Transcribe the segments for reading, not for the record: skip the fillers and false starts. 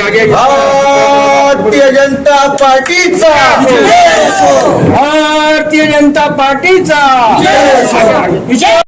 भारतीय जनता पार्टीचा, भारतीय जनता पार्टीचा विजय।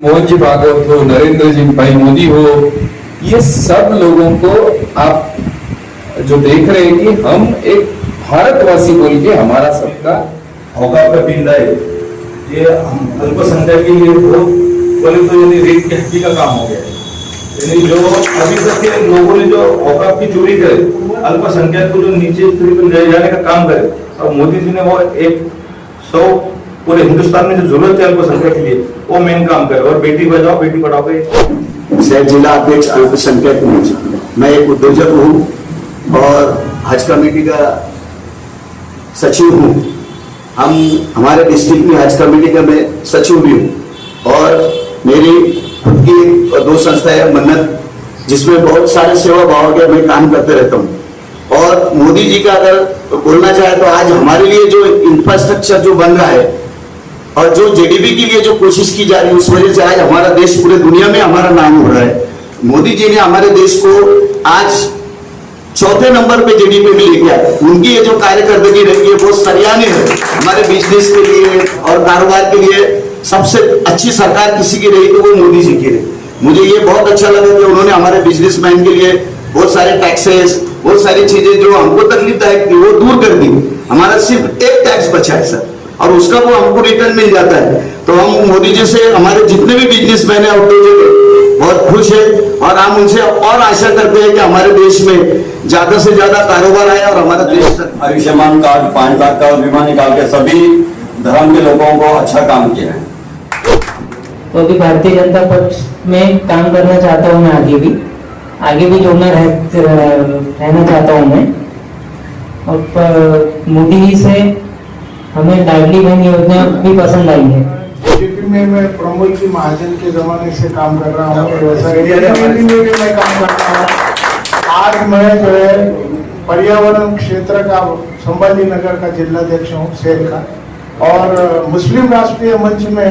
मोहन जी भागवत हो, नरेंद्र जी भाई मोदी हो, ये सब लोगों को आप जो देख रहे हैं कि हम एक भारतवासी बोल के हमारा सबका औकात का पिंड है ये। हम अल्पसंख्यक के लिए बहुत बोले तो यानी रेत की हड्डी का काम हो गया है। यानी जो अभी तक के लोगों ने जो औकात की चोरी करे, अल्पसंख्यक को जो नीचे ले जाने का काम करे, और मोदी जी ने वो 100 पूरे हिंदुस्तान में जो जरूरत है अल्पसंख्यक के लिए वो मेन काम करे। और बेटी बचाओ बेटी पढ़ाओ पे सह जिला अध्यक्ष अल्पसंख्यक मोर्चा, मैं एक उद्योजक हूँ और हज कमेटी का सचिव हूँ। हमारे डिस्ट्रिक्ट में हज कमेटी का मैं सचिव भी हूँ और मेरी खुद की 2 संस्थाएं है, मन्नत, जिसमें बहुत सारे सेवा भाव के मैं काम करते रहता हूँ। और मोदी जी का अगर बोलना चाहे तो आज हमारे लिए जो इंफ्रास्ट्रक्चर जो बन रहा है और जो जीडीपी के लिए जो कोशिश की जा रही है, उस वजह से आज हमारा देश पूरे दुनिया में हमारा नाम हो रहा है। मोदी जी ने हमारे देश को आज 4थे नंबर पे जीडीपी में लेके आए। उनकी ये जो कार्यकर्दगी रही है बहुत सराहनीय है। हमारे बिजनेस के लिए और कारोबार के लिए सबसे अच्छी सरकार किसी की रही तो वो मोदी जी की रही। मुझे ये बहुत अच्छा लगा कि उन्होंने हमारे बिजनेसमैन के लिए बहुत सारे टैक्सेस, बहुत सारी चीजें जो हमको तकलीफदायक थी वो दूर कर दी। हमारा सिर्फ एक टैक्स बचा है सर, और उसका वो हमको रिटर्न मिल जाता है। तो हम मोदी जी से हमारे जितने भी बिजनेसमैन है बहुत खुश है और हम उनसे और आशा करते हैं कि हमारे देश में ज्यादा से ज्यादा कारोबार आए और हमारा देश आयुष्मान कार्ड, 5 लाख का बीमा निकाल के सभी धर्म के लोगों को अच्छा काम किया है। तो अभी भारतीय जनता पक्ष में काम करना चाहता हूँ मैं, आगे भी जुड़ना रहना चाहता हूँ मैं। और मोदी जी से हमें लाडली बहन योजना भी पसंद आई है। बीजेपी में मैं प्रमोद जी महाजन के जमाने से काम कर रहा हूँ, में भी मैं काम कर रहा हूँ। आज मैं जो है पर्यावरण क्षेत्र का संभाजी नगर का जिलाध्यक्ष हूँ शहर का, और मुस्लिम राष्ट्रीय मंच में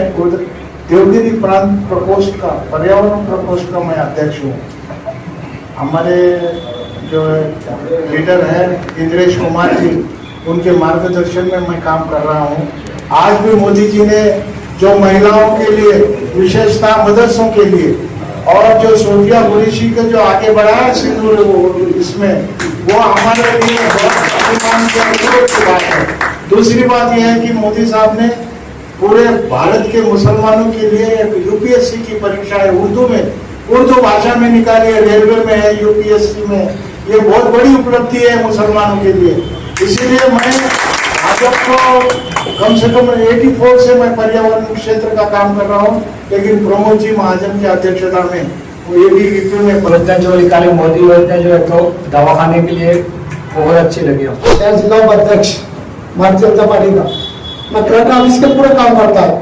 देवगिरी प्रांत प्रकोष्ठ का, पर्यावरण प्रकोष्ठ का मैं अध्यक्ष हूँ। हमारे जो लीडर है इंद्रेश कुमार जी, उनके मार्गदर्शन में मैं काम कर रहा हूँ। आज भी मोदी जी ने जो महिलाओं के लिए, विशेषतः मदरसों के लिए, और जो सोफिया कुरैशी को जो आगे बढ़ाया सिंदूर इसमें, वो हमारे लिए बहुत अभिमान की बात है। दूसरी बात यह है कि मोदी साहब ने पूरे भारत के मुसलमानों के लिए एक यूपीएससी की परीक्षा है उर्दू भाषा में निकाली है, रेलवे में है, यूपीएससी में। ये बहुत बड़ी उपलब्धि है मुसलमानों के लिए। इसीलिए मैं भाजपा को कम से कम 84 से मैं पर्यावरण क्षेत्र का काम कर रहा हूँ, लेकिन प्रमोद जी महाजन की अध्यक्षता में वो ABVP में योजना जो निकाले मोदी योजना जो है तो दवाखाने के लिए बहुत अच्छी लगी हमको। मैं जिला उपाध्यक्ष भारतीय जनता पार्टी का, मैं कलेक्टर ऑफिस के पूरे काम करता है।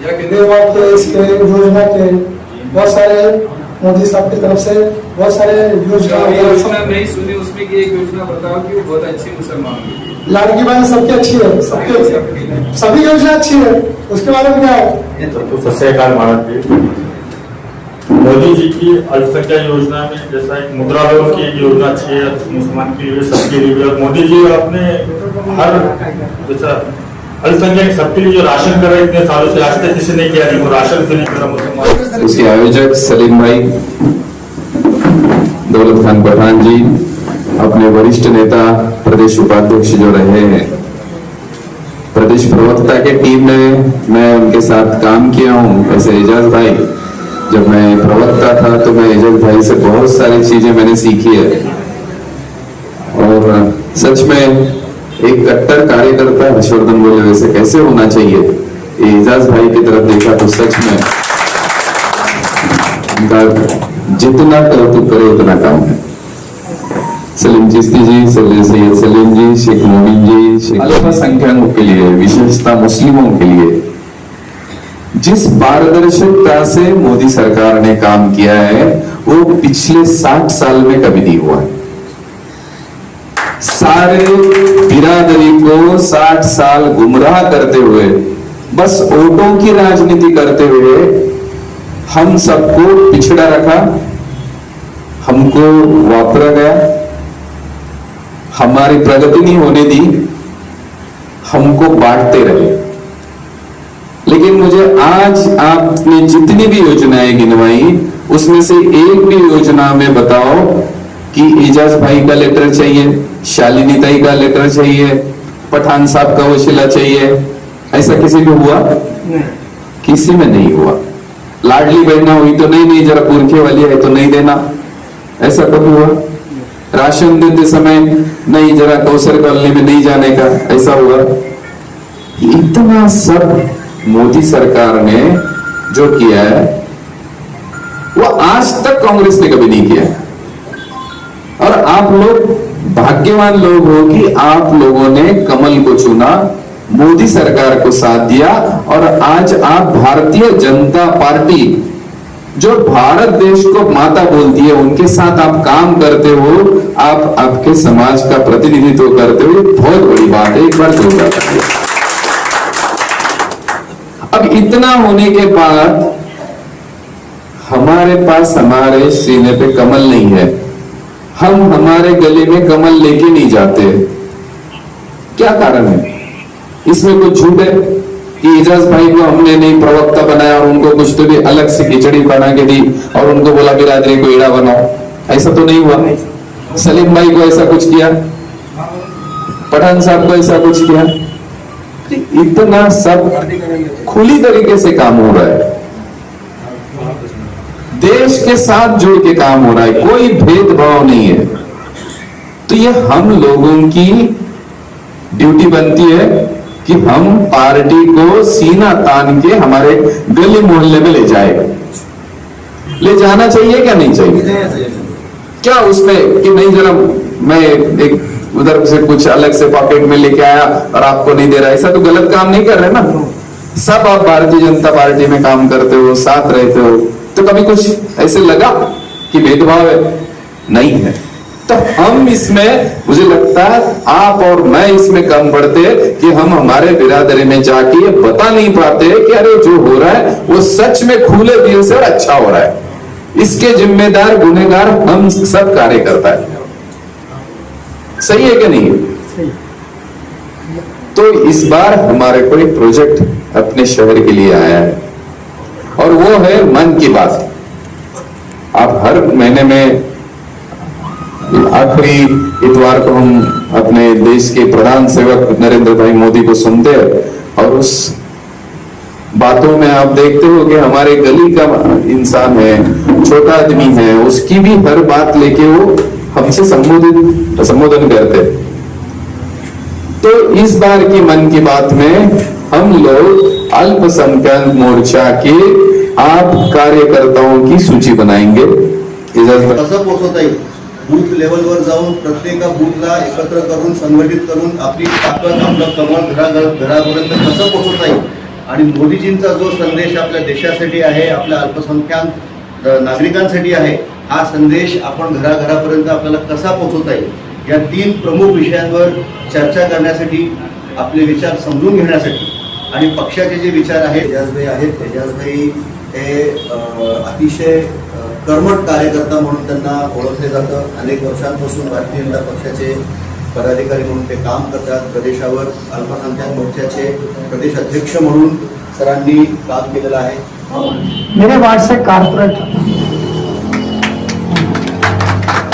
के इसके योजना के बहुत सारे मोदी साहब की तरफ से बहुत सारे योजना नहीं सुनी, उसमें की एक योजना बताओ कि वो बहुत अच्छी मुसलमान लाड़की बहन सबकी अच्छी है, सबकी सभी योजना अच्छी है, उसके बारे में क्या है? सत श्री अकाल महाराज जी। मोदी जी की अल्पसंख्यक योजना में जैसा एक मुद्रा लोन की एक योजना अच्छी है मुसलमान के लिए, सबके लिए। मोदी जी आपने हर जैसा अल्पसंख्यक सबके लिए जो राशन कर रहे इतने सालों से, आज तक किसी ने किया नहीं, वो राशन से नहीं करा मुसलमान। उसके आयोजक सलीम भाई, दौलत खान पठान जी, अपने वरिष्ठ नेता प्रदेश उपाध्यक्ष जो रहे हैं, प्रदेश प्रवक्ता के टीम में मैं उनके साथ काम किया हूँ। वैसे एजाज भाई, जब मैं प्रवक्ता था तो मैं एजाज भाई से बहुत सारी चीजें मैंने सीखी है, और सच में एक कट्टर कार्यकर्ता हर्षवर्धन बोले वैसे कैसे होना चाहिए, एजाज भाई की तरफ देखा तो सच में जितना कौतुक करे उतना कम है। सलीम चिश्ती जी, सैयद सलीम जी, शेख मोमिन जी, शेख अल्पसंख्यकों के लिए, विशेषता मुस्लिमों के लिए जिस पारदर्शिता से मोदी सरकार ने काम किया है वो पिछले 60 साल में कभी नहीं हुआ। सारे बिरादरी को 60 साल गुमराह करते हुए, बस वोटों की राजनीति करते हुए हम सबको पिछड़ा रखा, हमको वापरा गया, हमारी प्रगति नहीं होने दी, हमको बांटते रहे। लेकिन मुझे आज आपने जितनी भी योजनाएं गिनवाई उसमें से एक भी योजना में बताओ कि एजाज भाई का लेटर चाहिए, शालिनी ताई का लेटर चाहिए, पठान साहब का वसीला चाहिए, ऐसा किसी को हुआ? किसी में नहीं हुआ। लाडली बहना हुई तो नहीं, जरा पुरखे वाली है तो नहीं देना, ऐसा कब हुआ? राशन देते समय नहीं, जरा कौशल कॉलोनी में नहीं जाने का, ऐसा हुआ? इतना सब मोदी सरकार ने जो किया है वो आज तक कांग्रेस ने कभी नहीं किया। और आप लोग भाग्यवान लोग हो कि आप लोगों ने कमल को चुना, मोदी सरकार को साथ दिया, और आज आप भारतीय जनता पार्टी जो भारत देश को माता बोलती है उनके साथ आप काम करते हो, आप आपके समाज का प्रतिनिधित्व करते हो, बहुत बड़ी बात है। एक बार जोरदार तालियां। अब इतना होने के बाद हमारे पास हमारे सीने पे कमल नहीं है, हम हमारे गले में कमल लेके नहीं जाते। क्या कारण है? इसमें कुछ झूठ है कि एजाज भाई को हमने नहीं प्रवक्ता बनाया और उनको कुछ तो भी अलग से खिचड़ी बना के दी और उनको बोला बिरादरी को ईड़ा बनाओ, ऐसा तो नहीं हुआ। सलीम भाई को ऐसा कुछ किया, पठान साहब को ऐसा कुछ किया, इतना सब खुली तरीके से काम हो रहा है, देश के साथ जुड़ के काम हो रहा है, कोई भेदभाव नहीं है। तो ये हम लोगों की ड्यूटी बनती है कि हम पार्टी को सीना तान के हमारे गली मोहल्ले में ले जाए। ले जाना चाहिए क्या नहीं चाहिए? क्या उसमें कि नहीं जरा मैं एक उधर से कुछ अलग से पॉकेट में लेके आया और आपको नहीं दे रहा, ऐसा तो गलत काम नहीं कर रहे ना। सब आप भारतीय जनता पार्टी में काम करते हो, साथ रहते हो, तो कभी कुछ ऐसे लगा कि भेदभाव है? नहीं है। तो हम इसमें, मुझे लगता है आप और मैं इसमें कम पड़ते कि हम हमारे बिरादरी में जाके बता नहीं पाते कि अरे जो हो रहा है वो सच में खुले दिल से और अच्छा हो रहा है। इसके जिम्मेदार गुनहगार हम सब कार्यकर्ता है। सही है कि नहीं? तो इस बार हमारे को एक प्रोजेक्ट अपने शहर के लिए आया है और वो है मन की बात। आप हर महीने में आखिरी इतवार को हम अपने देश के प्रधान सेवक नरेंद्र भाई मोदी को सुनते हैं और उस बातों में आप देखते हो कि हमारे गली का इंसान है, छोटा आदमी है, उसकी भी हर बात लेके वो हमसे संबोधन करते। तो इस बार की मन की बात में हम लोग अल्पसंख्यक मोर्चा के आप कार्यकर्ताओं की सूची बनाएंगे। कसं पोहोचवता येईल, बूथ लेवलवर जाऊन प्रत्येक बूथला एकत्र करून संघटित करून आपली ताकद आपलं कमळ घरापर्यंत कसं पोहोचवता येईल आणि मोदीजींचा जो संदेश आपल्या देशासाठी आहे, आपल्या अल्पसंख्याक नागरिकांसाठी आहे, हा संदेश आपण घराघरापर्यंत आपल्याला कसा पोहोचवता येईल, या 3 प्रमुख विषयांवर चर्चा करण्यासाठी, आपले विचार समजून घेण्यासाठी आणि पक्षाचे जे विचार आहेत, एजाजभाई आहेत, एजाजभाई हे अतिशय कर्मठ कार्यकर्ता म्हणून त्यांना ओळखले जातं। अनेक वर्षांपासून भारतीय जनता पक्षाचे पदाधिकारी म्हणून ते काम करतात। प्रदेशावर अल्पसंख्याक मोर्चाचे प्रदेश अध्यक्ष म्हणून सरांनी काम केलेलं आहे। मेरे वार्ड से कारपोरेट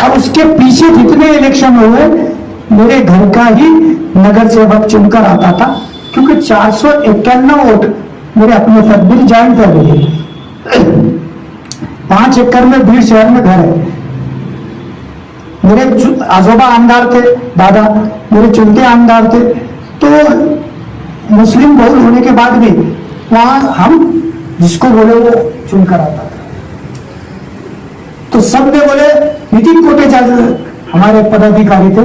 और उसके पीछे जितने इलेक्शन हुए मेरे घर का ही नगर सेवक चुनकर आता था, क्योंकि 451 वोट मेरे अपने तदबीर ज्वाइन कर रही है। 5 एकड़ में भीड़ शहर में घर है। मेरे आजोबा आमदार थे, दादा मेरे चुनते आमदार थे, तो मुस्लिम बहुल होने के बाद भी वहां हम जिसको बोले वो चुनकर आता था। तो सब ने बोले, नितिन कोटेचा हमारे पदाधिकारी थे,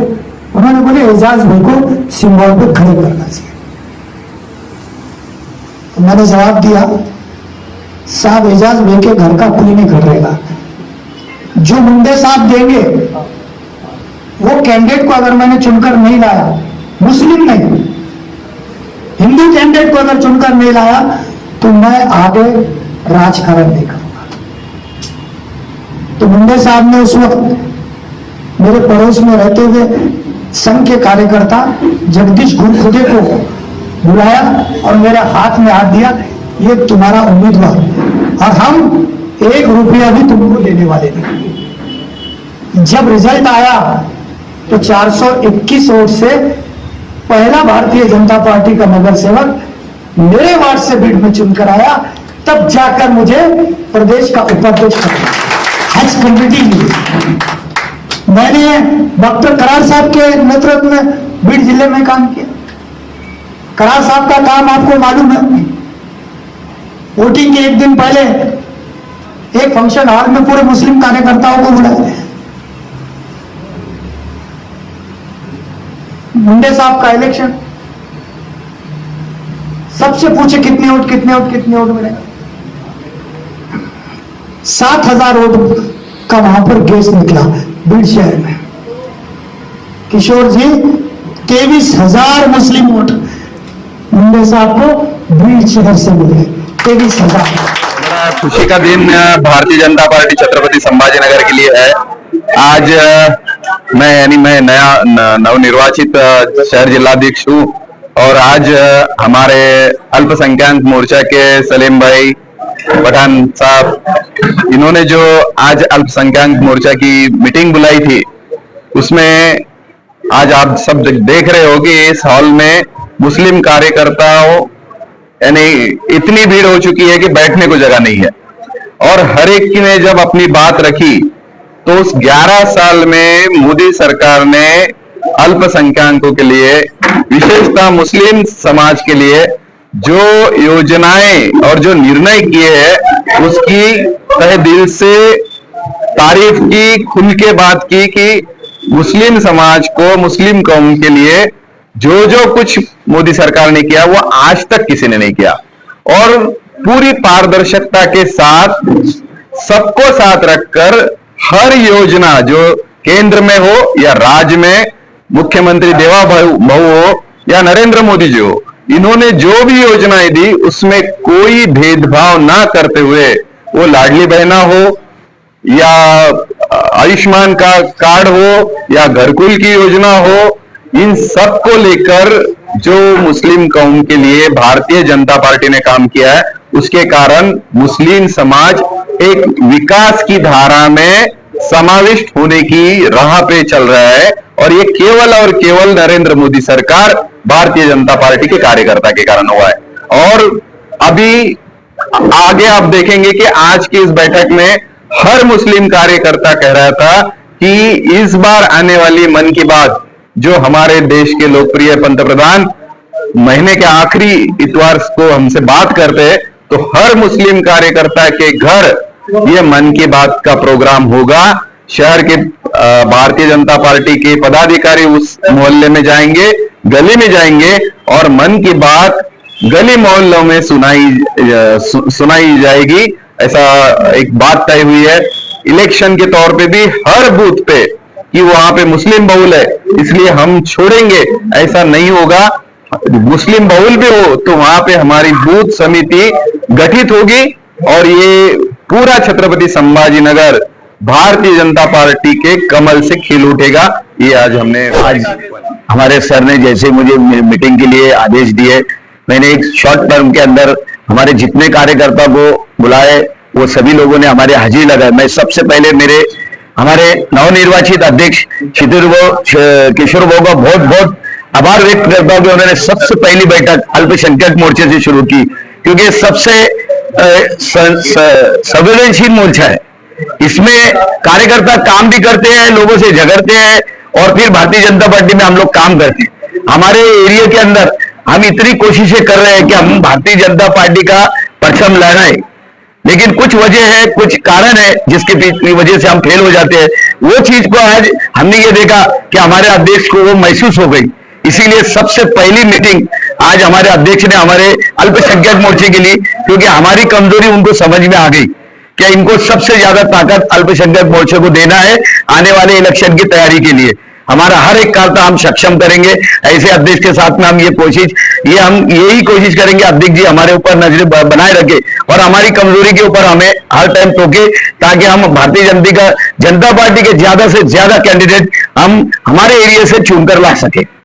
उन्होंने बोले एजाज भाई को सिंबल पे खड़े करना चाहिए। तो मैंने जवाब दिया, साहब एजाज भाई के घर का कोई नहीं खड़ेगा, जो मुंडे साहब देंगे वो कैंडिडेट को अगर मैंने चुनकर नहीं लाया, मुस्लिम नहीं हिंदू कैंडिडेट को अगर चुनकर नहीं लाया, तो मैं आगे राजकारण नहीं करूंगा। तो मुंडे साहब ने उस वक्त मेरे पड़ोस में रहते हुए संघ के कार्यकर्ता जगदीश गुरखुदे को बुलाया और मेरे हाथ में हाथ दिया, ये तुम्हारा उम्मीदवार और हम 1 रुपया भी तुमको देने वाले नहीं। जब रिजल्ट आया तो 421 वोट से पहला भारतीय जनता पार्टी का नगर सेवक मेरे वार्ड से बीड में चुनकर आया, तब जाकर मुझे प्रदेश का उपाध्यक्ष करना हज कमेटी मिली। मैंने डॉक्टर करार साहब के नेतृत्व में बीड जिले में काम किया। करार साहब का काम आपको मालूम है, वोटिंग के 1 दिन पहले एक फंक्शन हॉल में पूरे मुस्लिम कार्यकर्ताओं को बुलाया। मुंडे साहब का इलेक्शन, सबसे पूछे कितने वोट मिले, 7,000 वोट का वहां पर गैस निकला बीड शहर में। किशोर जी 23,000 मुस्लिम वोट मुंडे साहब को बीड शहर से मिले, 23,000। बड़ा खुशी का दिन भारतीय जनता पार्टी छत्रपति संभाजीनगर के लिए है। आज मैं नया नवनिर्वाचित शहर जिलाध्यक्ष हूँ और आज हमारे अल्पसंख्यक मोर्चा के सलीम भाई पठान साहब, इन्होंने जो आज अल्पसंख्यक मोर्चा की मीटिंग बुलाई थी, उसमें आज आप सब देख रहे हो कि इस हॉल में मुस्लिम कार्यकर्ताओं यानी इतनी भीड़ हो चुकी है कि बैठने को जगह नहीं है। और हर एक ने जब अपनी बात रखी तो उस 11 साल में मोदी सरकार ने अल्पसंख्यकों के लिए, विशेषतः मुस्लिम समाज के लिए जो योजनाएं और जो निर्णय किए हैं उसकी तहे दिल से तारीफ की, खुल के बात की कि मुस्लिम समाज को, मुस्लिम कौम के लिए जो जो कुछ मोदी सरकार ने किया वो आज तक किसी ने नहीं किया। और पूरी पारदर्शिता के साथ सबको साथ रखकर हर योजना जो केंद्र में हो या राज्य में, मुख्यमंत्री देवा भाऊ हो या नरेंद्र मोदी जी हो, इन्होंने जो भी योजनाएं दी उसमें कोई भेदभाव ना करते हुए, वो लाडली बहना हो या आयुष्मान का कार्ड हो या घरकुल की योजना हो, इन सब को लेकर जो मुस्लिम कौम के लिए भारतीय जनता पार्टी ने काम किया है, उसके कारण मुस्लिम समाज एक विकास की धारा में समाविष्ट होने की राह पे चल रहा है। और ये केवल और केवल नरेंद्र मोदी सरकार, भारतीय जनता पार्टी के कार्यकर्ता के कारण हुआ है। और अभी आगे आप देखेंगे कि आज की इस बैठक में हर मुस्लिम कार्यकर्ता कह रहा था कि इस बार आने वाली मन की बात, जो हमारे देश के लोकप्रिय पंतप्रधान महीने के आखिरी इतवार को हमसे बात करते हैं, तो हर मुस्लिम कार्यकर्ता के घर ये मन की बात का प्रोग्राम होगा। शहर के भारतीय जनता पार्टी के पदाधिकारी उस मोहल्ले में जाएंगे, गली में जाएंगे और मन की बात गली मोहल्लों में सुनाई जाएगी। ऐसा एक बात तय हुई है। इलेक्शन के तौर पे भी हर बूथ पे कि वहां पे मुस्लिम बहुल है इसलिए हम छोड़ेंगे, ऐसा नहीं होगा। मुस्लिम बहुल भी हो तो वहां पे हमारी बूथ समिति गठित होगी और ये पूरा छत्रपति संभाजी नगर भारतीय जनता पार्टी के कमल से खिल उठेगा। ये आज हमारे सर ने जैसे मुझे मीटिंग के लिए आदेश दिए, मैंने एक शॉर्ट टर्म के अंदर हमारे जितने कार्यकर्ता को बुलाए वो सभी लोगों ने हमारे हाजिरी लगाए। मैं सबसे पहले हमारे नवनिर्वाचित अध्यक्ष किशोर भाऊ का बहुत बहुत आभार व्यक्त करता हूं कि उन्होंने सबसे पहली बैठक अल्पसंख्यक मोर्चे से शुरू की, क्योंकि सबसे संवेदनशील मोर्चा है। इसमें कार्यकर्ता काम भी करते हैं, लोगों से झगड़ते हैं और फिर भारतीय जनता पार्टी में हम लोग काम करते हैं। हमारे एरिया के अंदर हम इतनी कोशिशें कर रहे हैं कि हम भारतीय जनता पार्टी का परचम लहराएं, लेकिन कुछ वजह है, कुछ कारण है जिसकी वजह से हम फेल हो जाते हैं। वो चीज को आज हमने ये देखा कि हमारे अध्यक्ष को वो महसूस हो गई, इसीलिए सबसे पहली मीटिंग आज हमारे अध्यक्ष ने हमारे अल्पसंख्यक मोर्चे के लिए, क्योंकि हमारी कमजोरी उनको समझ में आ गई कि इनको सबसे ज्यादा ताकत अल्पसंख्यक मोर्चे को देना है आने वाले इलेक्शन की तैयारी के लिए। हमारा हर एक कार्य हम सक्षम करेंगे। ऐसे अध्यक्ष के साथ में हम यही कोशिश करेंगे अध्यक्ष जी हमारे ऊपर नजर बनाए रखे और हमारी कमजोरी के ऊपर हमें हर टाइम टोके, ताकि हम भारतीय जनता पार्टी के ज्यादा से ज्यादा कैंडिडेट हम हमारे एरिया से चुनकर ला सके।